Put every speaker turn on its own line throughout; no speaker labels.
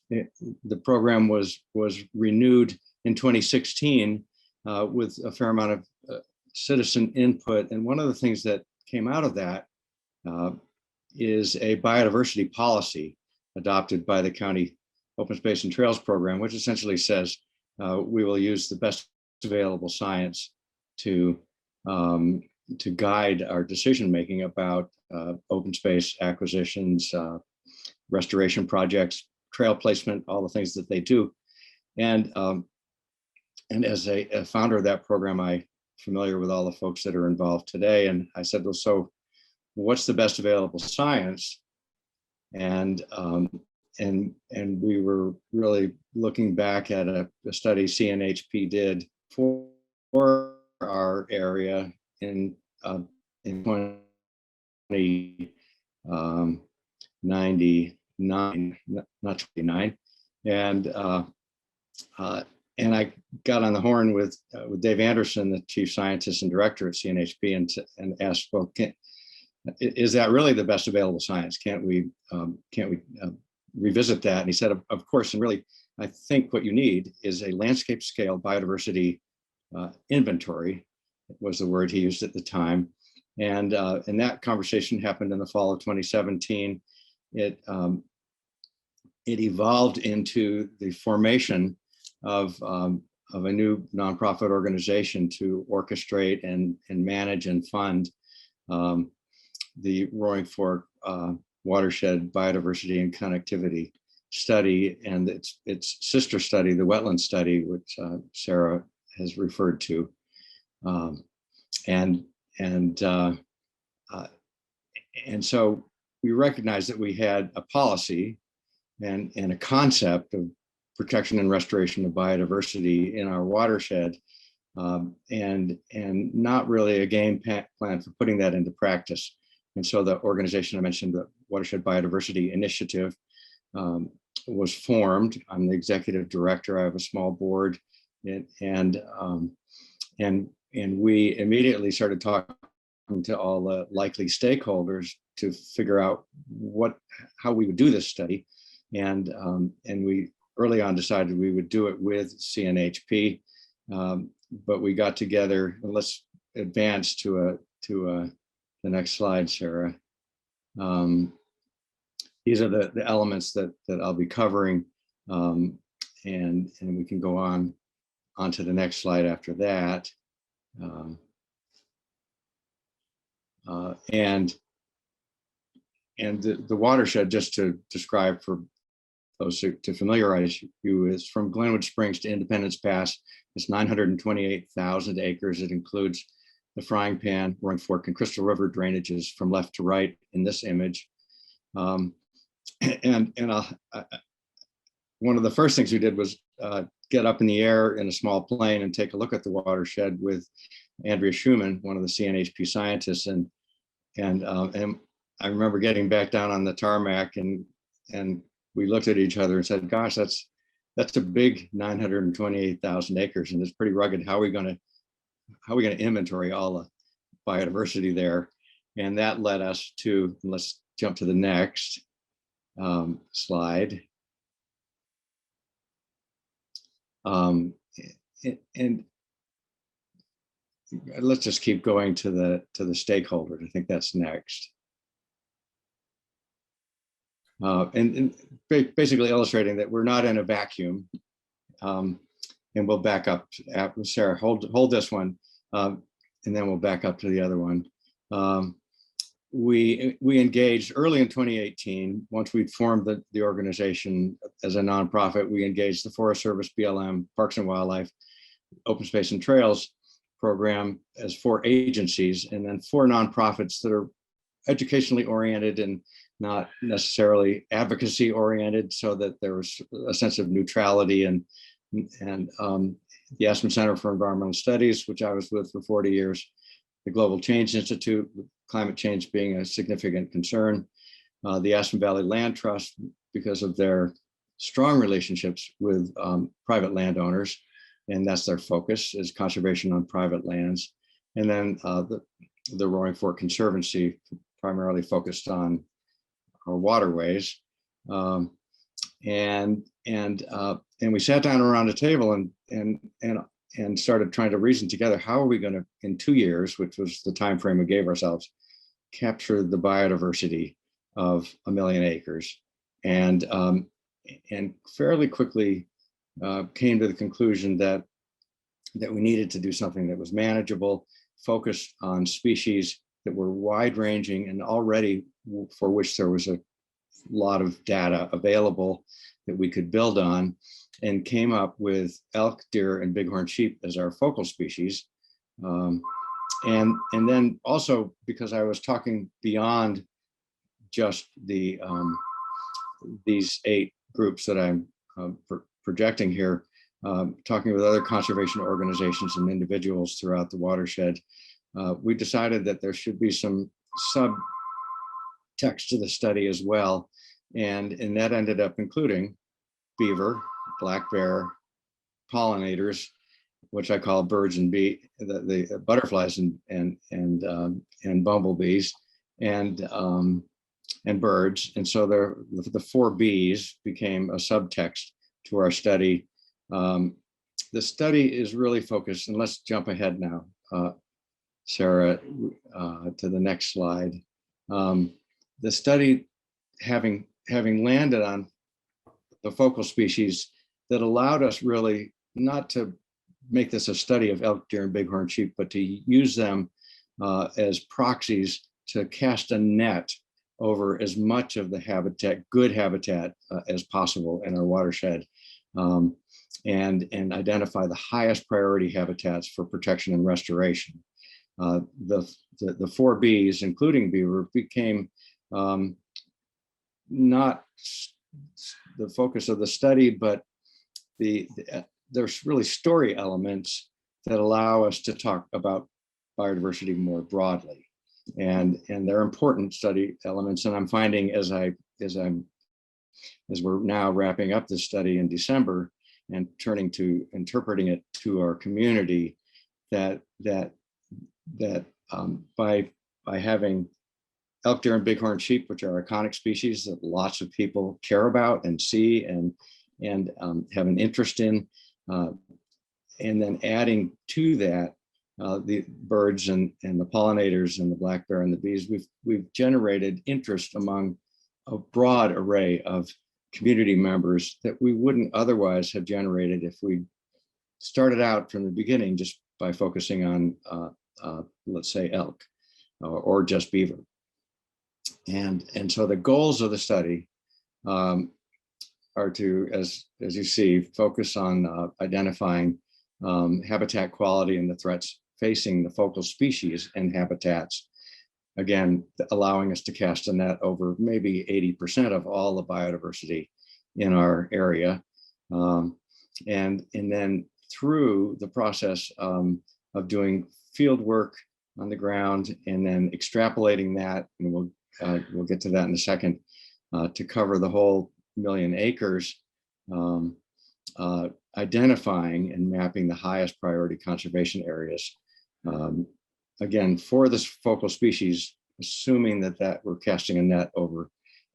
the program was renewed in 2016 with a fair amount of citizen input. And one of the things that came out of that is a biodiversity policy adopted by the county open space and trails program, which essentially says we will use the best available science to guide our decision making about open space acquisitions, restoration projects, trail placement, all the things that they do. And as a founder of that program, I'm familiar with all the folks that are involved today. And I said, well, so what's the best available science? And we were really looking back at a study CNHP did for our area in 2099, not 29, and I got on the horn with Dave Anderson, the chief scientist and director at CNHP, and asked, well, is that really the best available science? Can't we revisit that? And he said, of course. And really, I think what you need is a landscape scale biodiversity inventory, was the word he used at the time. And that conversation happened in the fall of 2017. It evolved into the formation of a new nonprofit organization to orchestrate and manage and fund the Roaring Fork Watershed Biodiversity and Connectivity Study and its sister study, the Wetland Study, which Sarah has referred to, and so we recognized that we had a policy and a concept of protection and restoration of biodiversity in our watershed, and not really a game plan for putting that into practice. And so the organization I mentioned, the Watershed Biodiversity Initiative, was formed. I'm the executive director. I have a small board, and we immediately started talking to all the likely stakeholders to figure out how we would do this study, and we early on decided we would do it with CNHP, but we got together. And let's advance to the next slide, Sarah. These are the elements that I'll be covering, and we can go on to the next slide after that. And the watershed, just to describe for those to familiarize you, is from Glenwood Springs to Independence Pass. It's 928,000 acres. It includes the Frying Pan, Roaring Fork, and Crystal River drainages from left to right in this image. One of the first things we did was get up in the air in a small plane and take a look at the watershed with Andrea Schumann, one of the CNHP scientists, and I remember getting back down on the tarmac, and we looked at each other and said, "Gosh, that's a big 928,000 acres, and it's pretty rugged. How are we going to inventory all the biodiversity there?" And that led us to, let's jump to the next slide. And let's just keep going to the stakeholders. I think that's next. And basically illustrating that we're not in a vacuum. And we'll back up. Sarah, hold this one, and then we'll back up to the other one. We engaged early in 2018. Once we'd formed the organization as a nonprofit, we engaged the Forest Service, BLM, Parks and Wildlife, Open Space and Trails program as 4 agencies, and then 4 nonprofits that are educationally oriented and not necessarily advocacy oriented, so that there was a sense of neutrality. And the Aspen Center for Environmental Studies, which I was with for 40 years, the Global Change Institute, climate change being a significant concern, the Aspen Valley Land Trust, because of their strong relationships with private landowners, and that's their focus, is conservation on private lands. And then the Roaring Fork Conservancy, primarily focused on our waterways. and we sat down around a table and started trying to reason together, how are we going to, in 2 years, which was the time frame we gave ourselves, capture the biodiversity of 1 million acres. And fairly quickly came to the conclusion that we needed to do something that was manageable, focused on species that were wide-ranging and already for which there was a lot of data available that we could build on, and came up with elk, deer, and bighorn sheep as our focal species. And then also, because I was talking beyond just the these 8 groups that I'm projecting here, talking with other conservation organizations and individuals throughout the watershed, we decided that there should be some subtext to the study as well. And that ended up including beaver, black bear, pollinators, which I call birds and the butterflies and bumblebees, and birds. And so the 4 Bs became a subtext to our study. The study is really focused, and let's jump ahead now, Sarah, to the next slide. The study, having landed on the focal species that allowed us really not to make this a study of elk, deer, and bighorn sheep, but to use them as proxies to cast a net over as much of the habitat, good habitat, as possible in our watershed, and identify the highest priority habitats for protection and restoration. The 4 Bs, including beaver, became not the focus of the study, but there's really story elements that allow us to talk about biodiversity more broadly, and they're important study elements. And I'm finding as we're now wrapping up this study in December and turning to interpreting it to our community, that by having elk, deer, and bighorn sheep, which are iconic species that lots of people care about and see and have an interest in, and then adding to that the birds and the pollinators and the black bear and the bees, we've generated interest among a broad array of community members that we wouldn't otherwise have generated if we started out from the beginning just by focusing on let's say elk or just beaver. And so the goals of the study are to, as you see, focus on identifying habitat quality and the threats facing the focal species and habitats. Again, allowing us to cast a net over maybe 80% of all the biodiversity in our area. And then through the process of doing field work on the ground and then extrapolating that, and we'll get to that in a second, to cover the whole 1 million acres, identifying and mapping the highest priority conservation areas. Again, for this focal species, assuming that we're casting a net over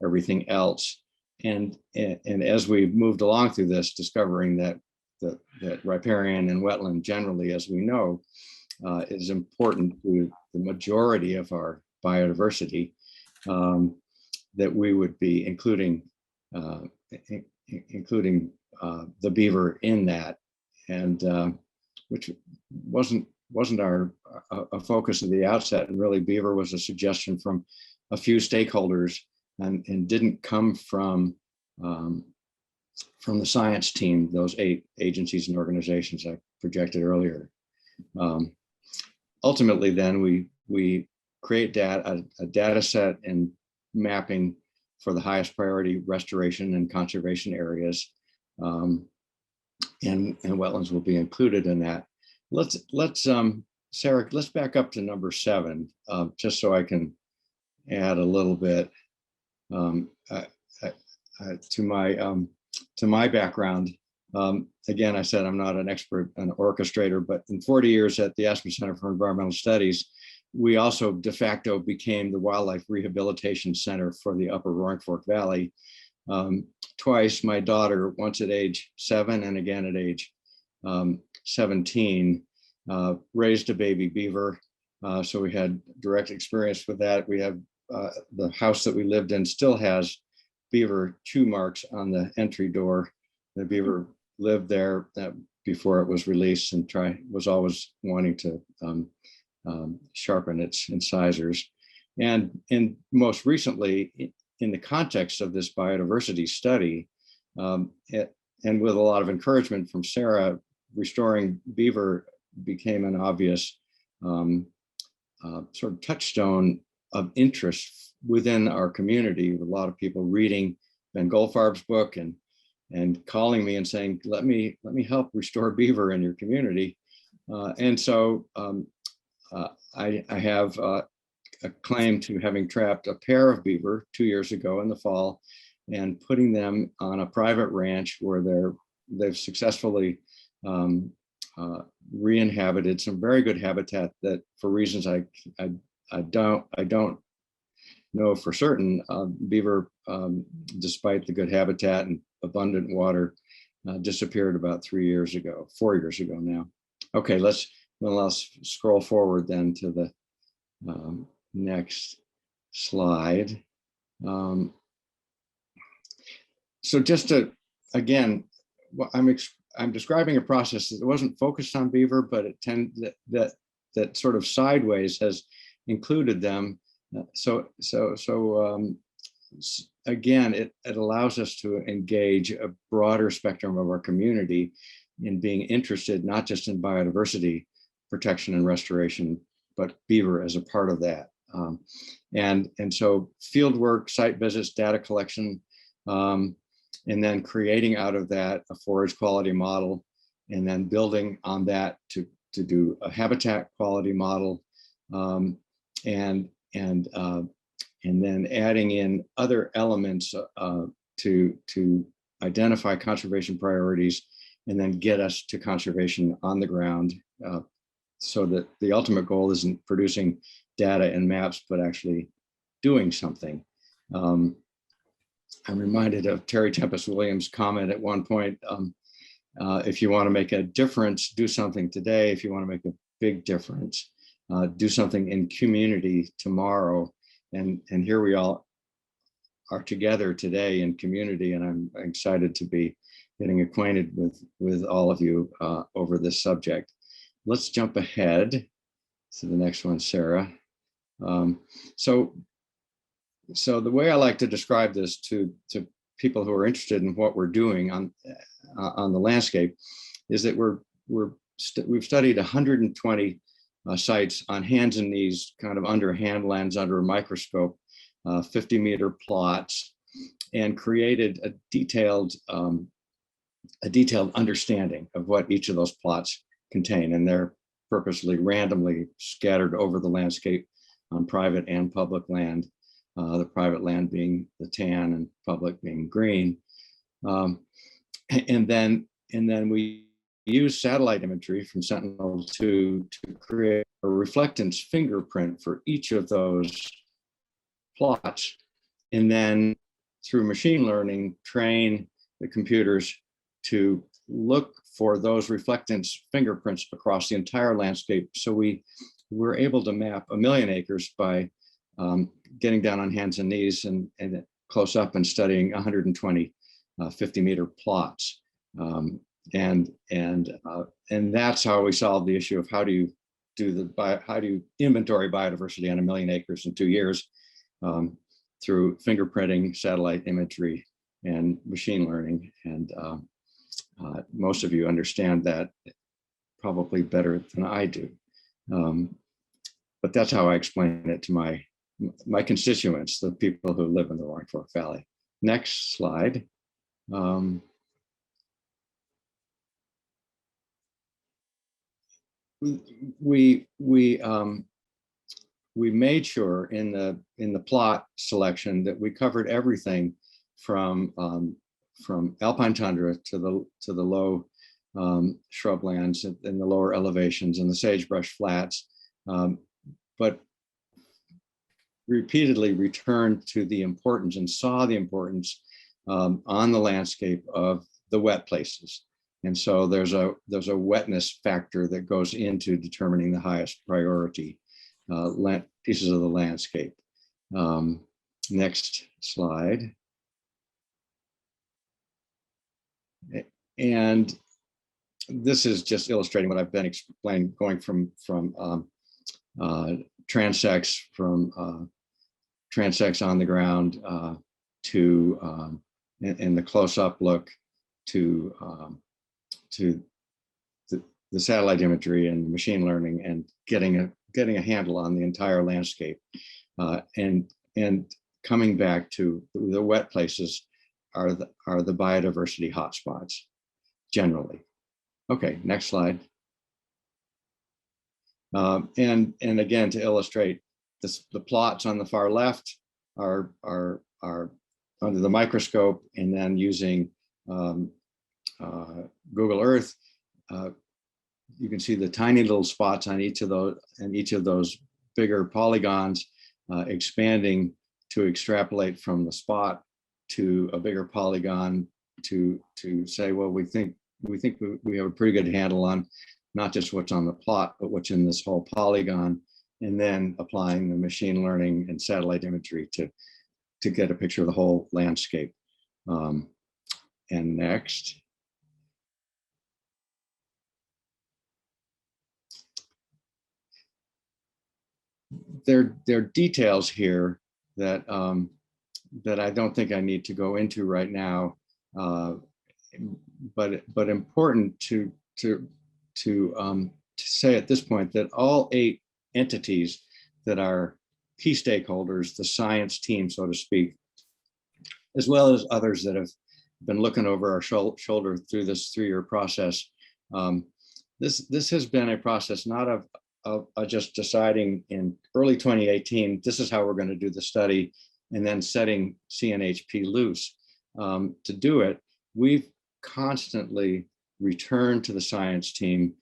everything else. And as we've moved along through this, discovering that riparian and wetland generally, as we know, is important to the majority of our biodiversity, that we would be including the beaver in that, and which wasn't our a focus at the outset. And really, beaver was a suggestion from a few stakeholders, and didn't come from the science team, those 8 agencies and organizations I projected earlier. Ultimately, then we create a data set and mapping for the highest priority restoration and conservation areas, and wetlands will be included in that. Let's Sarah, let's back up to number 7, just so I can add a little bit to my background. Again, I said I'm not an expert, an orchestrator, but in 40 years at the Aspen Center for Environmental Studies, we also de facto became the Wildlife Rehabilitation Center for the Upper Roaring Fork Valley, twice. My daughter, once at age 7 and again at age 17, raised a baby beaver. So we had direct experience with that. We have the house that we lived in still has beaver chew marks on the entry door. The beaver lived there before it was released and was always wanting to sharpen its incisors. And most recently, in the context of this biodiversity study, and with a lot of encouragement from Sarah, restoring beaver became an obvious sort of touchstone of interest within our community, with a lot of people reading Ben Goldfarb's book and calling me and saying, let me help restore beaver in your community. And so I have a claim to having trapped a pair of beaver 2 years ago in the fall and putting them on a private ranch where they've successfully re-inhabited some very good habitat that, for reasons I don't know for certain, beaver, despite the good habitat and abundant water, disappeared about 4 years ago now. Okay, let's scroll forward then to the next slide. So just to, again, I'm describing a process that wasn't focused on beaver, but that sort of sideways has included them. Again, it allows us to engage a broader spectrum of our community in being interested not just in biodiversity protection and restoration, but beaver as a part of that. And so field work, site visits, data collection, and then creating out of that a forage quality model, and then building on that to do a habitat quality model, and then adding in other elements to identify conservation priorities, and then get us to conservation on the ground, so that the ultimate goal isn't producing data and maps, but actually doing something. I'm reminded of Terry Tempest Williams' comment at one point, if you want to make a difference, do something today. If you want to make a big difference, do something in community tomorrow. And here we all are together today in community, and I'm excited to be getting acquainted with all of you over this subject. Let's jump ahead to the next one, Sarah. So the way I like to describe this to people who are interested in what we're doing on the landscape is that we've studied 120 sites on hands and knees, kind of under hand lens, under a microscope, 50-meter plots, and created a detailed understanding of what each of those plots contain, and they're purposely randomly scattered over the landscape on private and public land. The private land being the tan and public being green. And then we use satellite imagery from Sentinel-2 to create a reflectance fingerprint for each of those plots. And then through machine learning, train the computers to look for those reflectance fingerprints across the entire landscape. So we were able to map 1 million acres by getting down on hands and knees and close up and studying 120 50-meter plots. And that's how we solved the issue of how do you inventory biodiversity on 1 million acres in 2 years, through fingerprinting, satellite imagery, and machine learning. And most of you understand that probably better than I do. But that's how I explain it to my constituents, the people who live in the Roaring Fork Valley. Next slide. We made sure in the plot selection that we covered everything from alpine tundra to the low shrublands in the lower elevations and the sagebrush flats, but repeatedly returned to the importance and saw the importance on the landscape of the wet places. And so there's a wetness factor that goes into determining the highest priority pieces of the landscape. Next slide. And this is just illustrating what I've been explaining, going from transects, transects on the ground to in the close-up look to the satellite imagery and machine learning, and getting a handle on the entire landscape, and coming back to the wet places are the biodiversity hotspots generally. Okay, next slide. And again, to illustrate this, the plots on the far left are under the microscope, and then using Google Earth, you can see the tiny little spots on each of those, and each of those bigger polygons expanding to extrapolate from the spot to a bigger polygon to say, well, we think we have a pretty good handle on not just what's on the plot, but what's in this whole polygon, and then applying the machine learning and satellite imagery to get a picture of the whole landscape. And next. There are details here that that I don't think I need to go into right now, but important to say at this point that all 8 entities that are key stakeholders, the science team, so to speak, as well as others that have been looking over our shoulder through this 3-year process. This has been a process not of just deciding in early 2018, this is how we're going to do the study, and then setting CNHP loose. To do it, we've constantly returned to the science team,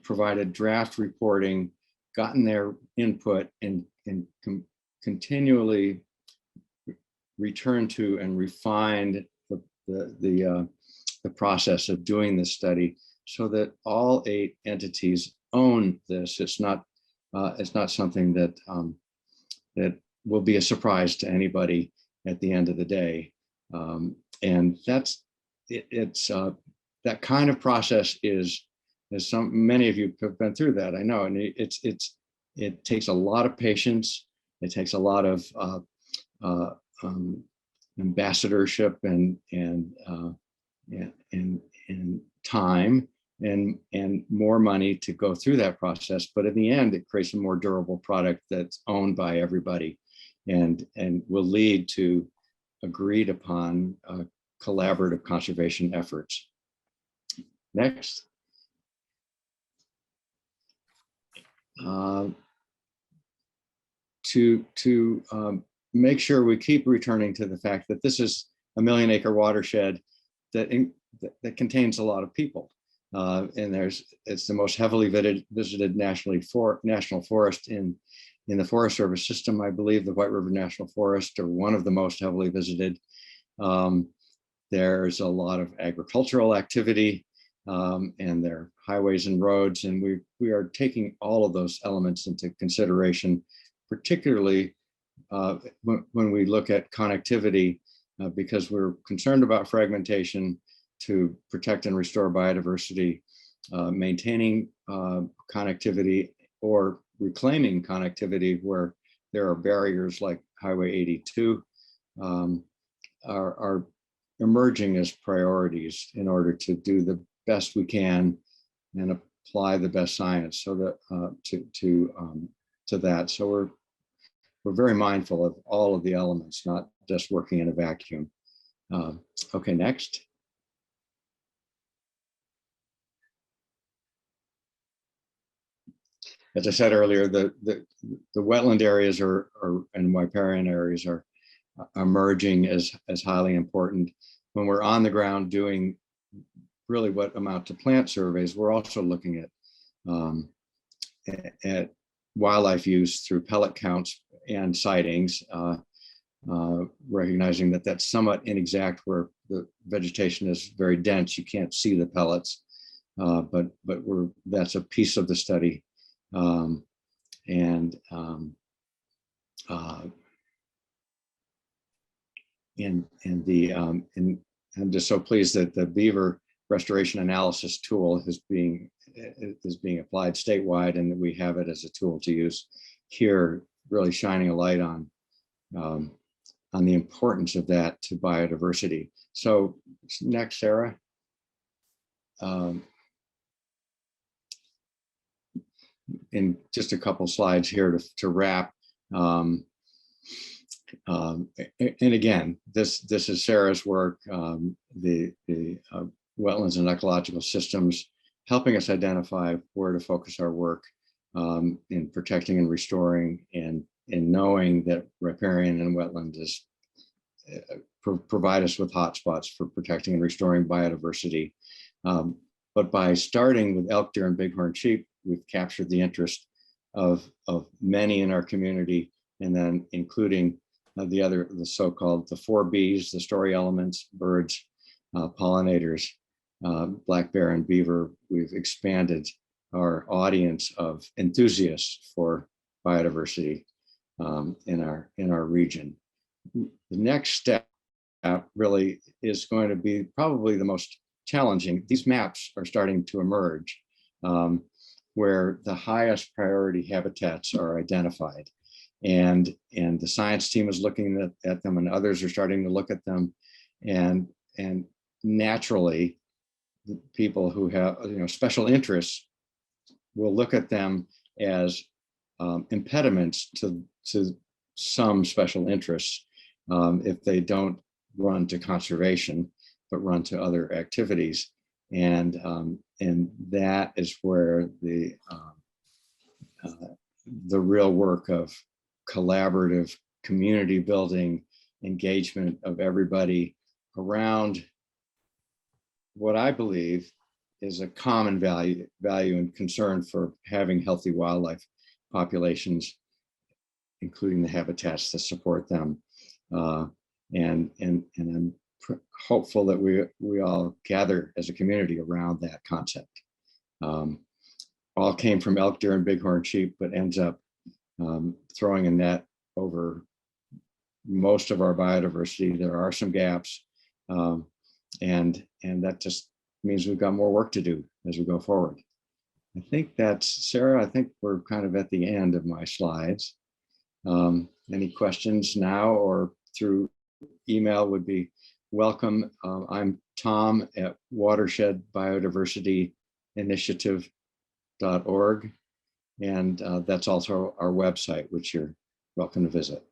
provided draft reporting, gotten their input, and continually returned to and refined the process of doing this study, so that all 8 entities own this. It's not something that that will be a surprise to anybody at the end of the day. And that's it's that kind of process is many of you have been through that, I know, and it takes a lot of patience. It takes a lot of ambassadorship and time and more money to go through that process. But in the end, it creates a more durable product that's owned by everybody, and will lead to agreed upon collaborative conservation efforts. Next. To make sure we keep returning to the fact that this is a 1 million acre watershed that contains a lot of people. And it's the most heavily visited national forest in the Forest Service system. I believe the White River National Forest are one of the most heavily visited. There's a lot of agricultural activity, and there are highways and roads, and we are taking all of those elements into consideration, particularly when we look at connectivity, because we're concerned about fragmentation to protect and restore biodiversity, maintaining connectivity or reclaiming connectivity where there are barriers like Highway 82 are emerging as priorities in order to do the best we can and apply the best science so that to that. So we're very mindful of all of the elements, not just working in a vacuum. Okay, next. As I said earlier, the wetland areas and riparian areas are emerging as highly important. When we're on the ground doing really what amount to plant surveys, we're also looking at wildlife use through pellet counts and sightings. recognizing that that's somewhat inexact where the vegetation is very dense. You can't see the pellets, but that's a piece of the study. And I'm just so pleased that the Beaver restoration analysis tool is being applied statewide, and that we have it as a tool to use here, really shining a light on the importance of that to biodiversity. So next, Sarah. In just a couple slides here to wrap. And again, this is Sarah's work, the wetlands and ecological systems, helping us identify where to focus our work in protecting and restoring, and in knowing that riparian and wetland is provide us with hotspots for protecting and restoring biodiversity. But by starting with elk, deer, and bighorn sheep, we've captured the interest of many in our community, and then including the so-called the 4 Bs, the story elements, birds, pollinators, black bear and beaver. We've expanded our audience of enthusiasts for biodiversity in our region. The next step really is going to be probably the most challenging. These maps are starting to emerge, where the highest priority habitats are identified. And the science team is looking at them, and others are starting to look at them. And naturally, the people who have special interests will look at them as impediments to some special interests if they don't run to conservation, but run to other activities. And that is where the real work of collaborative community building, engagement of everybody around what I believe is a common value and concern for having healthy wildlife populations, including the habitats that support them. And I'm hopeful that we all gather as a community around that concept. All came from elk, deer, and bighorn sheep, but ends up throwing a net over most of our biodiversity. There are some gaps, and that just means we've got more work to do as we go forward. I think that's, Sarah, I think we're kind of at the end of my slides. Any questions now or through email would be welcome. I'm Tom at Watershed Biodiversity Initiative.org. And that's also our website, which you're welcome to visit.